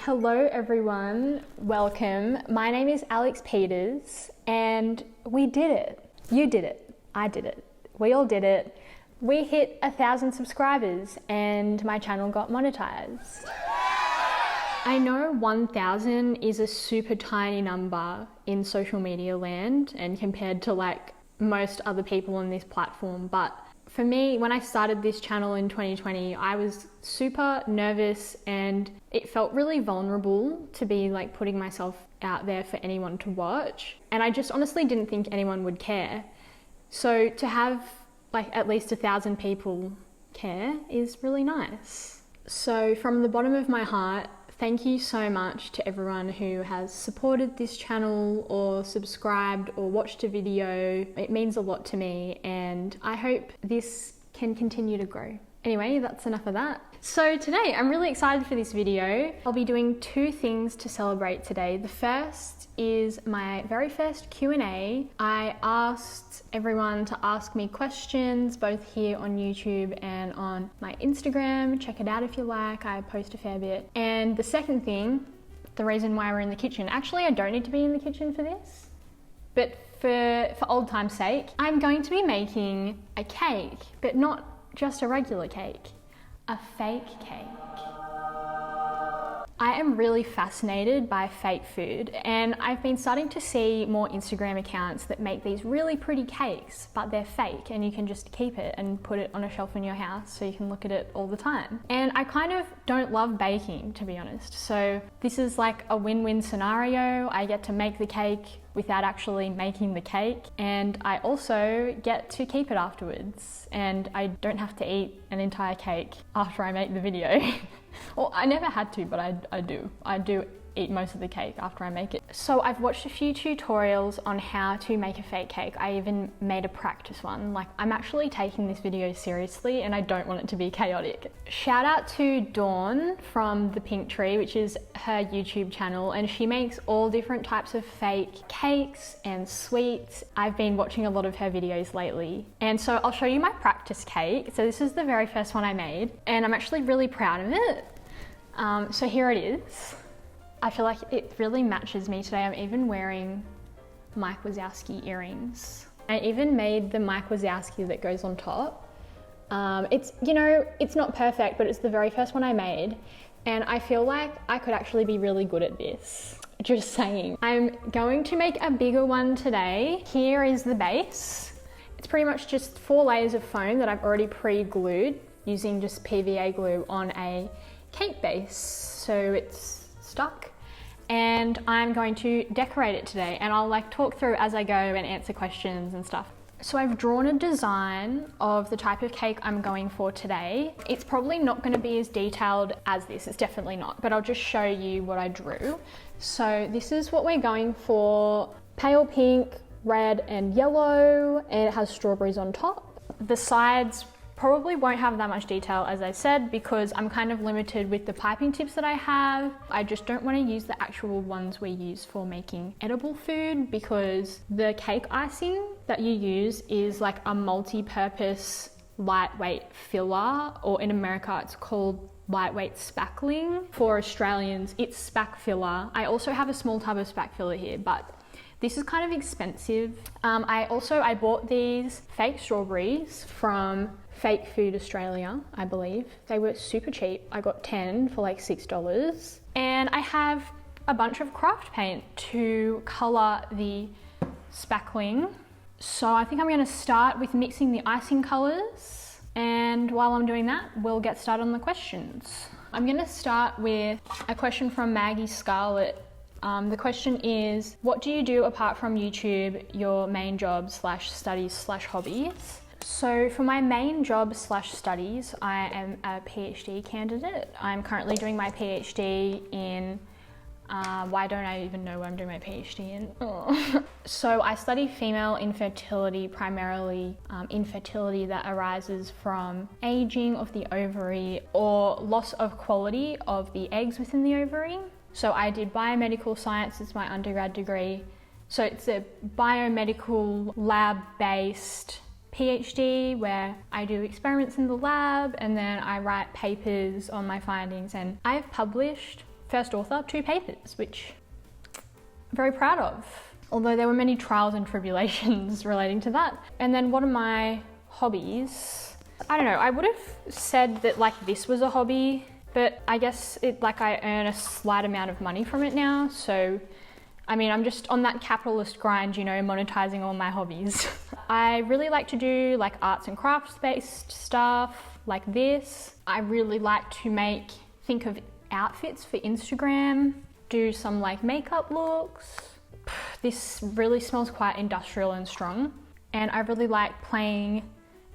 Hello everyone, welcome. My name is Alex Peters and we did it. You did it, I did it, we all did it. We hit 1,000 subscribers and my channel got monetized. I know 1,000 is a super tiny number in social media land and compared to like most other people on this platform, but for me, when I started this channel in 2020, I was super nervous and it felt really vulnerable to be like putting myself out there for anyone to watch. And I just honestly didn't think anyone would care. So to have like at least 1,000 people care is really nice. So from the bottom of my heart, thank you so much to everyone who has supported this channel or subscribed or watched a video. It means a lot to me and I hope this can continue to grow. Anyway, that's enough of that. So today, I'm really excited for this video. I'll be doing 2 things to celebrate today. The first is my very first Q&A. I asked everyone to ask me questions, both here on YouTube and on my Instagram. Check it out if you like, I post a fair bit. And the second thing, the reason why we're in the kitchen. Actually, I don't need to be in the kitchen for this, but for old time's sake, I'm going to be making a cake, but not just a regular cake. A fake cake. I am really fascinated by fake food and I've been starting to see more Instagram accounts that make these really pretty cakes, but they're fake and you can just keep it and put it on a shelf in your house so you can look at it all the time. And I kind of don't love baking, to be honest. So this is like a win-win scenario. I get to make the cake without actually making the cake, and I also get to keep it afterwards, and I don't have to eat an entire cake after I make the video. Well, I never had to, but I do eat most of the cake after I make it. So I've watched a few tutorials on how to make a fake cake. I even made a practice one. Like, I'm actually taking this video seriously and I don't want it to be chaotic. Shout out to Dawn from The Pink Tree, which is her YouTube channel, and she makes all different types of fake cakes and sweets. I've been watching a lot of her videos lately. And so I'll show you my practice cake. So this is the very first one I made and I'm actually really proud of it. So here it is. I feel like it really matches me today. I'm even wearing Mike Wazowski earrings. I even made the Mike Wazowski that goes on top. It's, you know, it's not perfect, but it's the very first one I made. And I feel like I could actually be really good at this. Just saying. I'm going to make a bigger one today. Here is the base. It's pretty much just 4 layers of foam that I've already pre-glued using just PVA glue on a cake base. So it's stuck. And I'm going to decorate it today and I'll like talk through as I go and answer questions and stuff. So I've drawn a design of the type of cake I'm going for today. It's probably not going to be as detailed as this, it's definitely not, but I'll just show you what I drew. So this is what we're going for: pale pink, red and yellow, and it has strawberries on top. The sides probably won't have that much detail, as I said, because I'm kind of limited with the piping tips that I have. I just don't want to use the actual ones we use for making edible food, because the cake icing that you use is like a multi-purpose lightweight filler, or in America it's called lightweight spackling. For Australians it's spack filler. I also have a small tub of spack filler here, but this is kind of expensive. I bought these fake strawberries from Fake Food Australia, I believe. They were super cheap. I got 10 for like $6. And I have a bunch of craft paint to color the spackling. So I think I'm gonna start with mixing the icing colors. And while I'm doing that, we'll get started on the questions. I'm gonna start with a question from Maggie Scarlett. The question is, what do you do apart from YouTube, your main job / studies / hobbies? So for my main job / studies, I am a PhD candidate. I'm currently doing my PhD in, why don't I even know what I'm doing my PhD in? Oh. So I study female infertility, primarily infertility that arises from aging of the ovary or loss of quality of the eggs within the ovary. So I did biomedical science as my undergrad degree. So it's a biomedical lab-based PhD where I do experiments in the lab and then I write papers on my findings, and I've published first author, 2 papers, which I'm very proud of. Although there were many trials and tribulations relating to that. And then what are my hobbies? I don't know, I would have said that like this was a hobby, but I guess I earn a slight amount of money from it now. So, I mean, I'm just on that capitalist grind, you know, monetizing all my hobbies. I really like to do like arts and crafts based stuff like this. I really like to think of outfits for Instagram, do some like makeup looks. This really smells quite industrial and strong. And I really like playing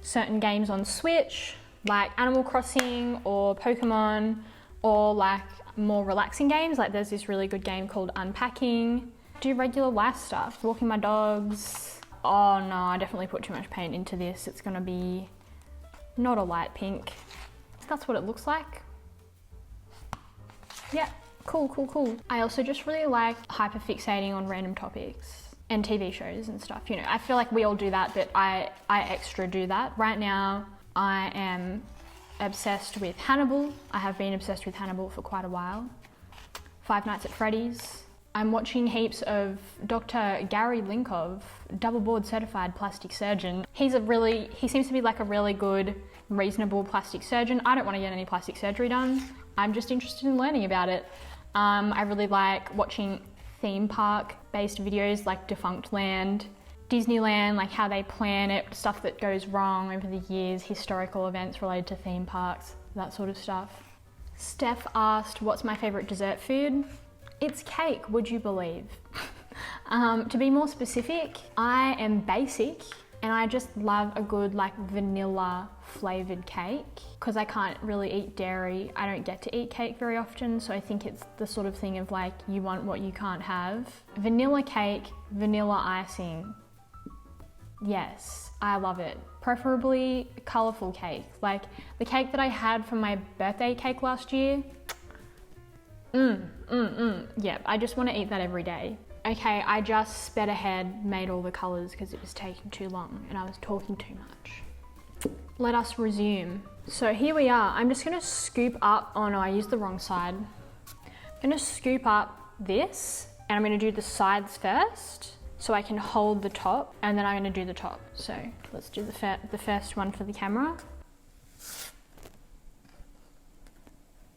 certain games on Switch, like Animal Crossing or Pokemon, or like more relaxing games. Like there's this really good game called Unpacking. Do regular life stuff, walking my dogs. Oh no, I definitely put too much paint into this. It's gonna be not a light pink. That's what it looks like. Yeah, cool. I also just really like hyperfixating on random topics and TV shows and stuff. You know, I feel like we all do that, but I extra do that. Right now, I am obsessed with Hannibal. I have been obsessed with Hannibal for quite a while. Five Nights at Freddy's. I'm watching heaps of Dr. Gary Linkov, double board certified plastic surgeon. He seems to be like a really good, reasonable plastic surgeon. I don't want to get any plastic surgery done. I'm just interested in learning about it. I really like watching theme park based videos like Defunct Land, Disneyland, like how they plan it, stuff that goes wrong over the years, historical events related to theme parks, that sort of stuff. Steph asked, what's my favorite dessert food? It's cake, would you believe? To be more specific, I am basic and I just love a good like vanilla flavored cake because I can't really eat dairy. I don't get to eat cake very often, so I think it's the sort of thing of like you want what you can't have. Vanilla cake, vanilla icing. Yes, I love it. Preferably colourful cake. Like the cake that I had for my birthday cake last year. Yeah, I just want to eat that every day. Okay, I just sped ahead, made all the colours because it was taking too long and I was talking too much. Let us resume. So here we are. I'm just going to scoop up, oh no, I used the wrong side. I'm going to scoop up this and I'm going to do the sides first so I can hold the top and then I'm going to do the top. So let's do the first one for the camera.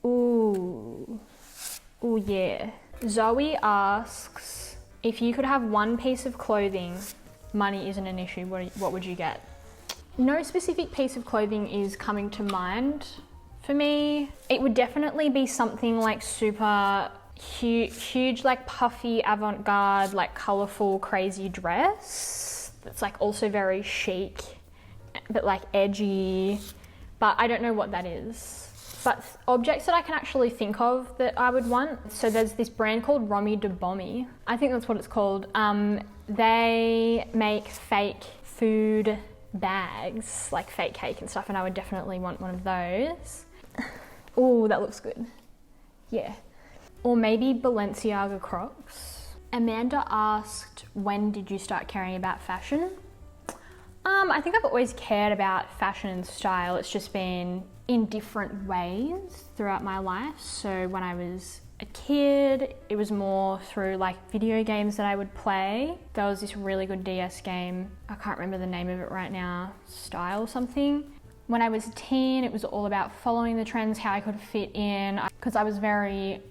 Ooh yeah. Zoe asks, if you could have one piece of clothing, money isn't an issue, what would you get? No specific piece of clothing is coming to mind for me. It would definitely be something like super huge like puffy avant-garde, like colourful, crazy dress that's like also very chic, but like edgy, but I don't know what that is. But objects that I can actually think of that I would want. So there's this brand called Romy de Bommy. I think that's what it's called. They make fake food bags, like fake cake and stuff, and I would definitely want one of those. Oh, that looks good. Yeah. Or maybe Balenciaga Crocs. Amanda asked, when did you start caring about fashion? I think I've always cared about fashion and style. It's just been in different ways throughout my life. So when I was a kid, it was more through like video games that I would play. There was this really good DS game, I can't remember the name of it right now, Style something. When I was a teen, it was all about following the trends, how I could fit in, because I was very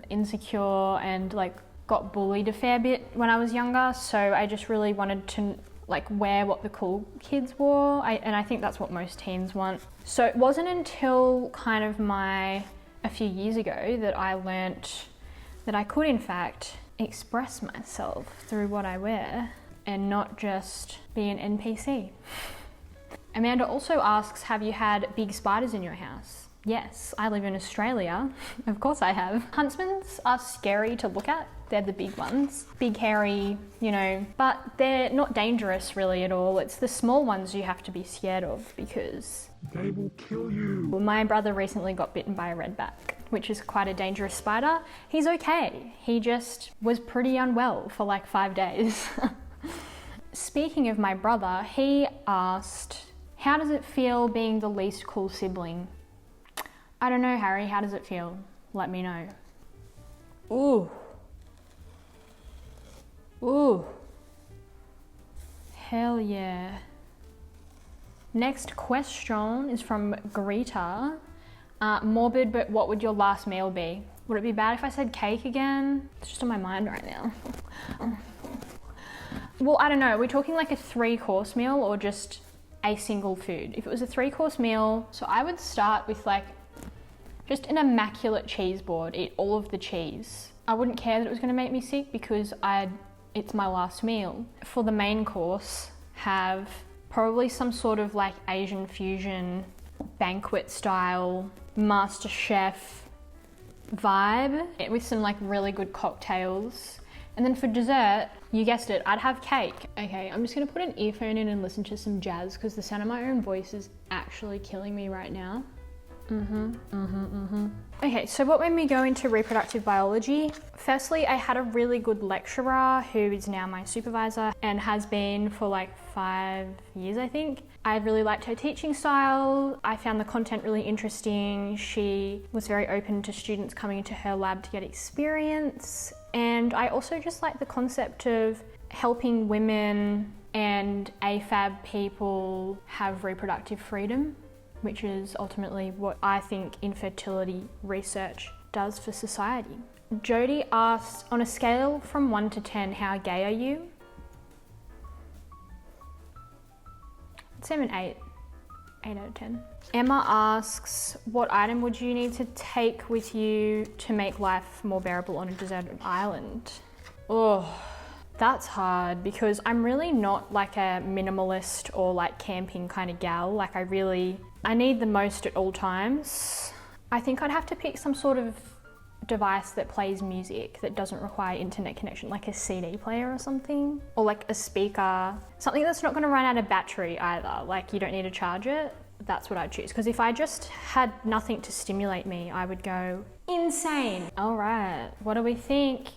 insecure and like got bullied a fair bit when I was younger. So I just really wanted to like wear what the cool kids wore, and I think that's what most teens want. So it wasn't until kind of a few years ago that I learnt that I could in fact express myself through what I wear and not just be an NPC. Amanda also asks, have you had big spiders in your house? Yes, I live in Australia. Of course I have. Huntsmans are scary to look at. They're the big ones. Big, hairy, you know, but they're not dangerous really at all. It's the small ones you have to be scared of because they will kill you. Well, my brother recently got bitten by a redback, which is quite a dangerous spider. He's okay. He just was pretty unwell for like 5 days. Speaking of my brother, he asked, how does it feel being the least cool sibling? I don't know, Harry, how does it feel? Let me know. Ooh. Ooh. Hell yeah. Next question is from Greta. Morbid, but what would your last meal be? Would it be bad if I said cake again? It's just on my mind right now. Well, I don't know. Are we talking like a 3-course meal or just a single food? If it was a 3-course meal, so I would start with like just an immaculate cheese board, eat all of the cheese. I wouldn't care that it was gonna make me sick because it's my last meal. For the main course, have probably some sort of like Asian fusion, banquet style, master chef vibe with some like really good cocktails. And then for dessert, you guessed it, I'd have cake. Okay, I'm just gonna put an earphone in and listen to some jazz because the sound of my own voice is actually killing me right now. Okay, so what made me go into reproductive biology? Firstly, I had a really good lecturer who is now my supervisor and has been for like 5 years, I think. I really liked her teaching style. I found the content really interesting. She was very open to students coming into her lab to get experience. And I also just like the concept of helping women and AFAB people have reproductive freedom, which is ultimately what I think infertility research does for society. Jody asked, on a scale from 1 to 10, how gay are you? I'd say I'm an 8. 8 out of 10. Emma asks, what item would you need to take with you to make life more bearable on a deserted island? Oh, that's hard because I'm really not like a minimalist or like camping kind of gal. Like I need the most at all times. I think I'd have to pick some sort of device that plays music that doesn't require internet connection, like a CD player or something, or like a speaker, something that's not going to run out of battery either. Like you don't need to charge it. That's what I'd choose. Because if I just had nothing to stimulate me, I would go insane. All right, what do we think?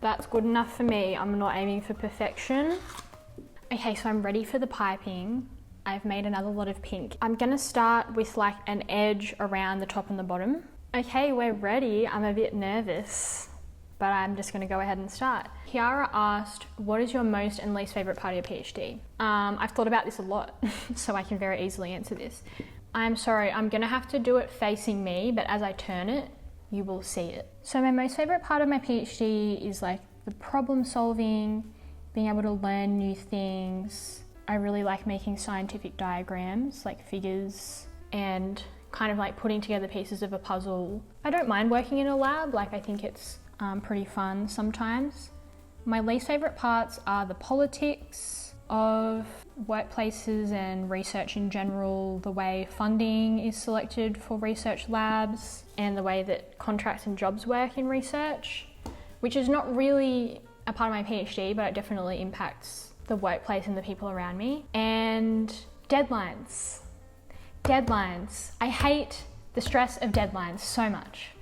That's good enough for me. I'm not aiming for perfection. Okay, so I'm ready for the piping. I've made another lot of pink. I'm gonna start with like an edge around the top and the bottom. Okay, we're ready. I'm a bit nervous, but I'm just gonna go ahead and start. Kiara asked, what is your most and least favorite part of your PhD? I've thought about this a lot, so I can very easily answer this. I'm sorry, I'm gonna have to do it facing me, but as I turn it, you will see it. So my most favorite part of my PhD is like the problem solving, being able to learn new things. I really like making scientific diagrams, like figures, and kind of like putting together pieces of a puzzle. I don't mind working in a lab, like I think it's pretty fun sometimes. My least favorite parts are the politics of workplaces and research in general, the way funding is selected for research labs, and the way that contracts and jobs work in research, which is not really a part of my PhD, but it definitely impacts the workplace and the people around me. And deadlines. Deadlines. I hate the stress of deadlines so much.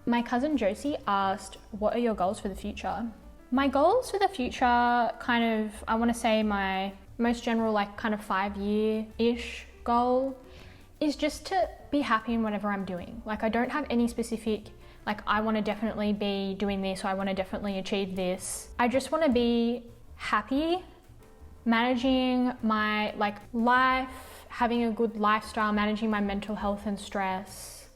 My cousin Josie asked, what are your goals for the future? My goals for the future, kind of, I want to say my most general, like kind of 5-year-ish goal is just to be happy in whatever I'm doing. Like I don't have any specific, like I want to definitely be doing this or I want to definitely achieve this. I just want to be happy, managing my like life, having a good lifestyle, managing my mental health and stress,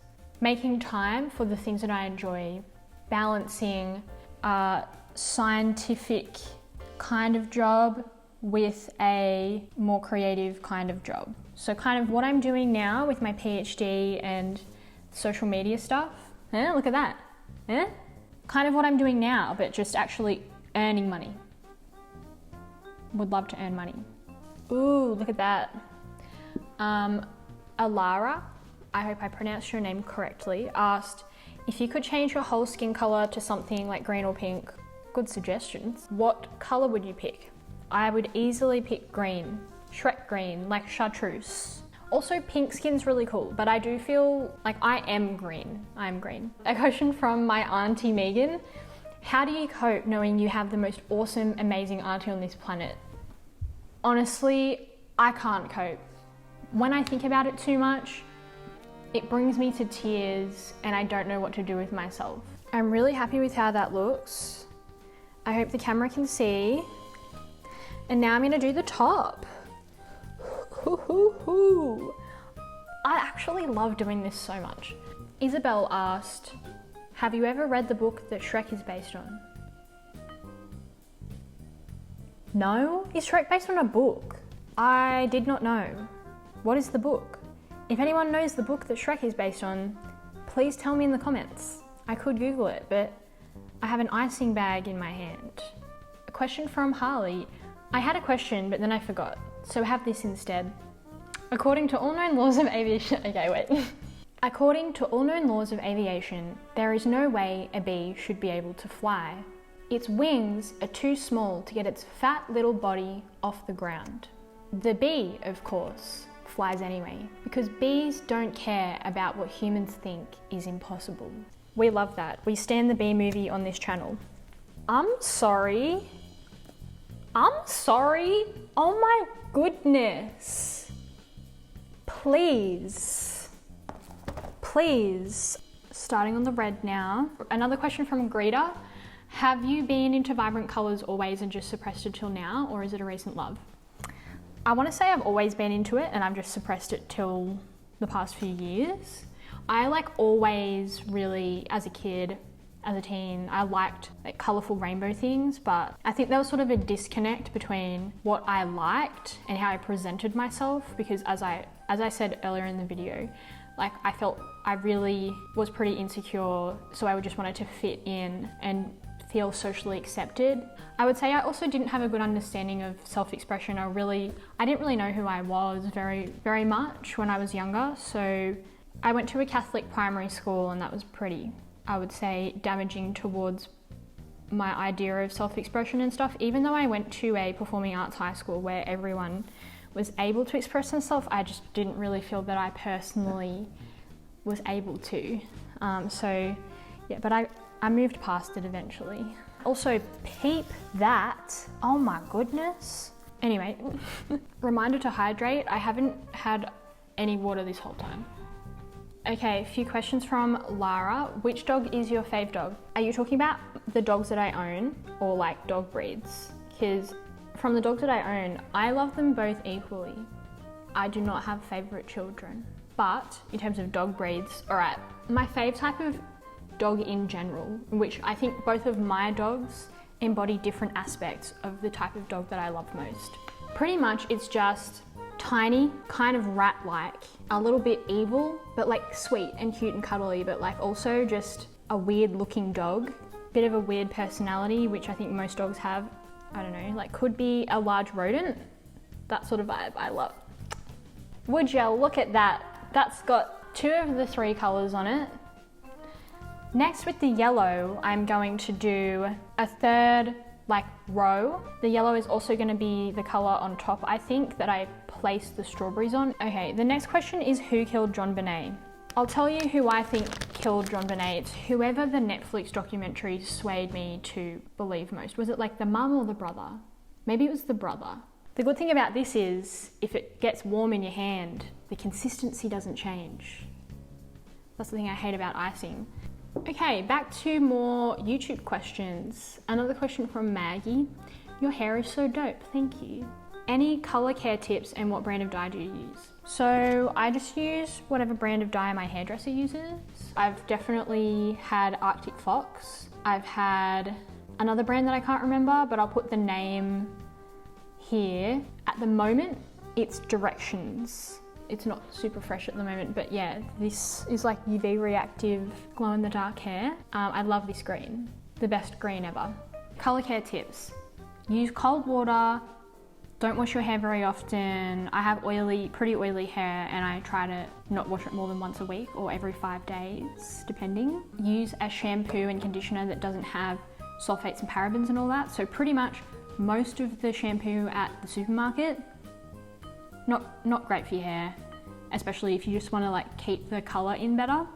making time for the things that I enjoy, balancing a scientific kind of job with a more creative kind of job. So kind of what I'm doing now with my PhD and social media stuff. Look at that. Kind of what I'm doing now, but just actually earning money. Would love to earn money. Ooh, look at that. Alara, I hope I pronounced your name correctly, asked, if you could change your whole skin color to something like green or pink, good suggestions, what color would you pick? I would easily pick green. Shrek green, like chartreuse. Also, pink skin's really cool, but I do feel like I am green. I'm green. A question from my auntie Megan. How do you cope knowing you have the most awesome, amazing auntie on this planet? Honestly, I can't cope. When I think about it too much, It brings me to tears and I don't know what to do with myself. I'm really happy with how that looks. I hope the camera can see. And now I'm gonna do the top. I actually love doing this so much. Isabel asked, have you ever read the book that Shrek is based on? No? Is Shrek based on a book? I did not know. What is the book? If anyone knows the book that Shrek is based on, please tell me in the comments. I could Google it, but I have an icing bag in my hand. A question from Harley. I had a question, but then I forgot, so have this instead. According to all known laws of aviation, okay, wait. According to all known laws of aviation, there is no way a bee should be able to fly. Its wings are too small to get its fat little body off the ground. The bee, of course, flies anyway, because bees don't care about what humans think is impossible. We love that. We stand the bee movie on this channel. I'm sorry. Oh my goodness. Please. Starting on the red now. Another question from Greta. Have you been into vibrant colours always and just suppressed it till now, or is it a recent love? I want to say I've always been into it and I've just suppressed it till the past few years. I always really, as a kid, as a teen, I liked colourful rainbow things, but I think there was sort of a disconnect between what I liked and how I presented myself, because as I said earlier in the video, I felt I really was pretty insecure, so I just wanted to fit in and feel socially accepted. I would say I also didn't have a good understanding of self-expression. I didn't really know who I was very much when I was younger, so I went to a Catholic primary school and that was pretty, I would say, damaging towards my idea of self-expression and stuff. Even though I went to a performing arts high school where everyone was able to express themselves, I just didn't really feel that I personally was able to. Yeah, but I moved past it eventually. Also, peep that. Oh my goodness. Anyway, reminder to hydrate. I haven't had any water this whole time. Okay, a few questions from Lara. Which dog is your fave dog? Are you talking about the dogs that I own or dog breeds? Because from the dogs that I own, I love them both equally. I do not have favorite children. But in terms of dog breeds, all right, my fave type of dog in general, which I think both of my dogs embody different aspects of the type of dog that I love most. Pretty much it's just tiny, kind of rat-like, a little bit evil, but sweet and cute and cuddly, but also just a weird looking dog. Bit of a weird personality, which I think most dogs have. I don't know, could be a large rodent. That sort of vibe I love. Would ya look at that? That's got 2 of the 3 colours on it. Next, with the yellow, I'm going to do a third row. The yellow is also going to be the colour on top, I think, that I placed the strawberries on. Okay, the next question is who killed John Bonet? I'll tell you who I think killed John Bonet. It's whoever the Netflix documentary swayed me to believe most. Was it the mum or the brother? Maybe it was the brother. The good thing about this is if it gets warm in your hand, the consistency doesn't change. That's the thing I hate about icing. Okay, back to more YouTube questions. Another question from Maggie. Your hair is so dope, thank you. Any color care tips and what brand of dye do you use? So I just use whatever brand of dye my hairdresser uses. I've definitely had Arctic Fox. I've had another brand that I can't remember, but I'll put the name here. At the moment, it's Directions. It's not super fresh at the moment, but yeah, this is UV reactive glow in the dark hair. I love this green, the best green ever. Color care tips. Use cold water. Don't wash your hair very often. I have pretty oily hair and I try to not wash it more than once a week or every 5 days, depending. Use a shampoo and conditioner that doesn't have sulfates and parabens and all that. So pretty much most of the shampoo at the supermarket, not great for your hair, especially if you just want to keep the color in better.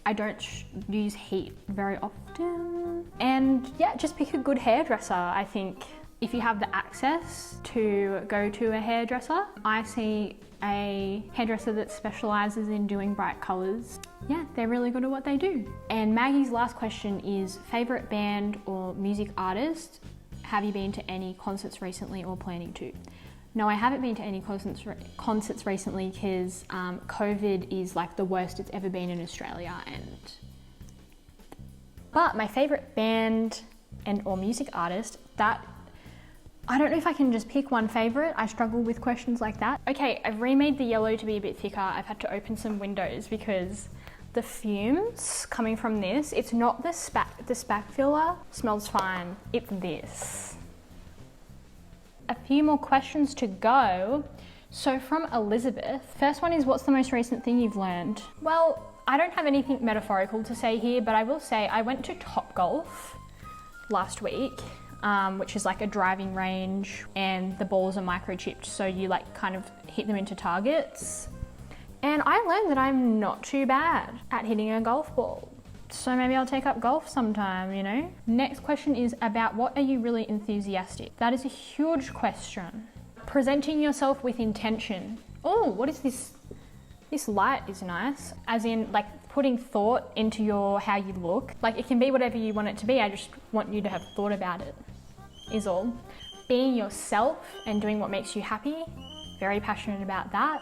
I don't use heat very often. And yeah, just pick a good hairdresser. I think if you have the access to go to a hairdresser, I see a hairdresser that specializes in doing bright colors. Yeah, they're really good at what they do. And Maggie's last question is favorite band or music artist? Have you been to any concerts recently or planning to? No, I haven't been to any concerts recently because COVID is like the worst it's ever been in Australia. But my favorite band or music artist, that I don't know if I can just pick one favorite. I struggle with questions like that. Okay, I've remade the yellow to be a bit thicker. I've had to open some windows because the fumes coming from this, it's not the spac filler, smells fine, it's this. A few more questions to go. So from Elizabeth, first one is, what's the most recent thing you've learned? Well, I don't have anything metaphorical to say here, but I will say I went to Topgolf last week, which is like a driving range, and the balls are microchipped, so you like kind of hit them into targets. And I learned that I'm not too bad at hitting a golf ball. So maybe I'll take up golf sometime, you know? Next question is about what are you really enthusiastic? That is a huge question. Presenting yourself with intention. Oh, what is this? This light is nice. As in like putting thought into how you look. Like it can be whatever you want it to be. I just want you to have thought about it, is all. Being yourself and doing what makes you happy. Very passionate about that.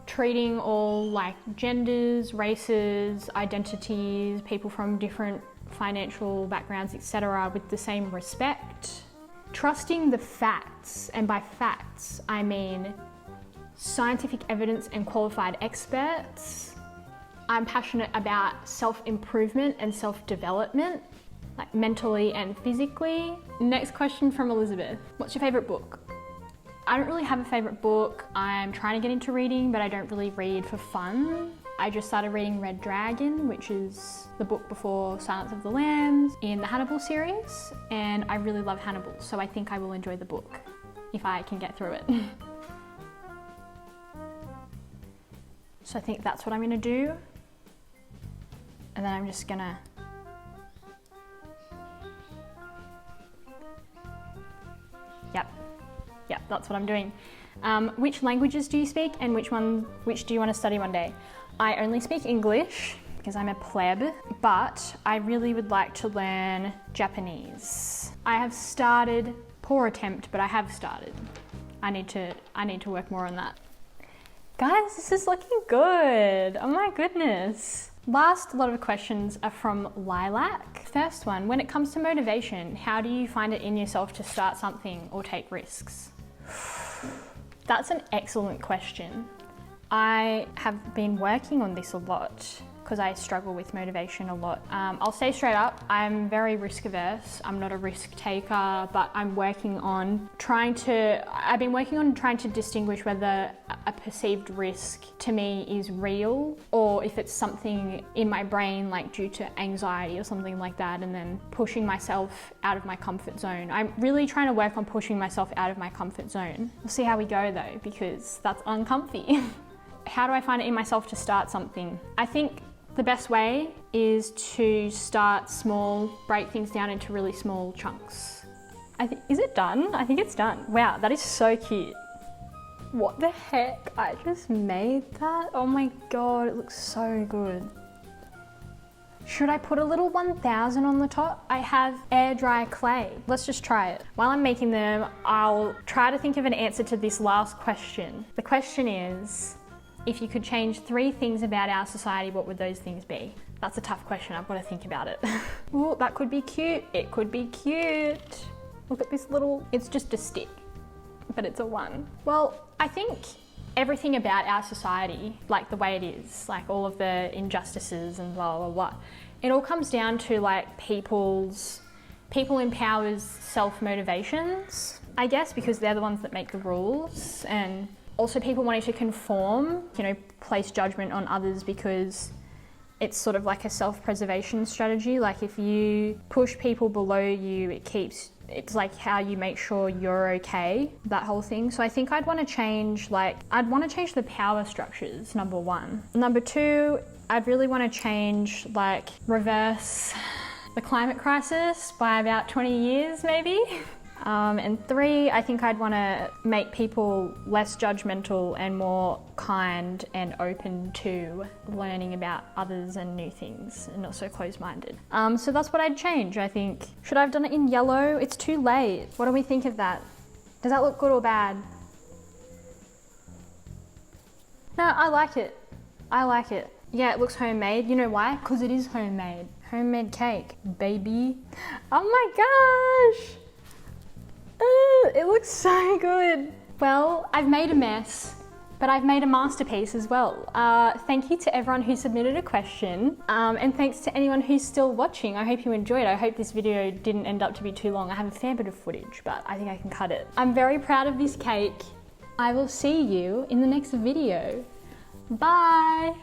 Treating all like genders, races, identities, people from different financial backgrounds, etc. with the same respect. Trusting the facts, and by facts I mean scientific evidence and qualified experts. I'm passionate about self-improvement and self-development, like mentally and physically. Next question from Elizabeth. What's your favorite book? I don't really have a favorite book. I'm trying to get into reading, but I don't really read for fun. I just started reading Red Dragon, which is the book before Silence of the Lambs in the Hannibal series, and I really love Hannibal, so I think I will enjoy the book if I can get through it. So I think that's what I'm gonna do. And then I'm just gonna Yep, that's what I'm doing. Which languages do you speak and which do you want to study one day? I only speak English because I'm a pleb, but I really would like to learn Japanese. I have started, poor attempt, but I have started. I need to work more on that. Guys, this is looking good. Oh my goodness. Last lot of questions are from Lilac. First one, when it comes to motivation, how do you find it in yourself to start something or take risks? That's an excellent question. I have been working on this a lot because I struggle with motivation a lot. I'll say straight up, I'm very risk averse. I'm not a risk taker, but I've been working on trying to distinguish whether a perceived risk to me is real or if it's something in my brain, like due to anxiety or something like that, and then pushing myself out of my comfort zone. I'm really trying to work on pushing myself out of my comfort zone. We'll see how we go though, because that's uncomfy. How do I find it in myself to start something? I think the best way is to start small, break things down into really small chunks. Is it done? I think it's done. Wow, that is so cute. What the heck? I just made that? Oh my God, it looks so good. Should I put a little 1000 on the top? I have air dry clay. Let's just try it. While I'm making them, I'll try to think of an answer to this last question. The question is, if you could change 3 things about our society, what would those things be? That's a tough question, I've got to think about it. Ooh, that could be cute. It could be cute. Look at this little, it's just a stick, but it's a 1. Well, I think everything about our society, like the way it is, like all of the injustices and blah, blah, blah, it all comes down to like people in power's self-motivations, I guess, because they're the ones that make the rules, and also people wanting to conform, you know, place judgment on others because it's sort of like a self-preservation strategy. Like if you push people below you, it's like how you make sure you're okay, that whole thing. So I think I'd want to change the power structures, number 1. Number 2, I'd really want to change, reverse the climate crisis by about 20 years maybe. And 3, I think I'd want to make people less judgmental and more kind and open to learning about others and new things and not so closed-minded. So that's what I'd change, I think. Should I have done it in yellow? It's too late. What do we think of that? Does that look good or bad? No, I like it. I like it. Yeah, it looks homemade. You know why? Because it is homemade. Homemade cake, baby. Oh my gosh! It looks so good. Well, I've made a mess, but I've made a masterpiece as well. Thank you to everyone who submitted a question, and thanks to anyone who's still watching. I hope you enjoyed. I hope this video didn't end up to be too long. I have a fair bit of footage, but I think I can cut it. I'm very proud of this cake. I will see you in the next video. Bye.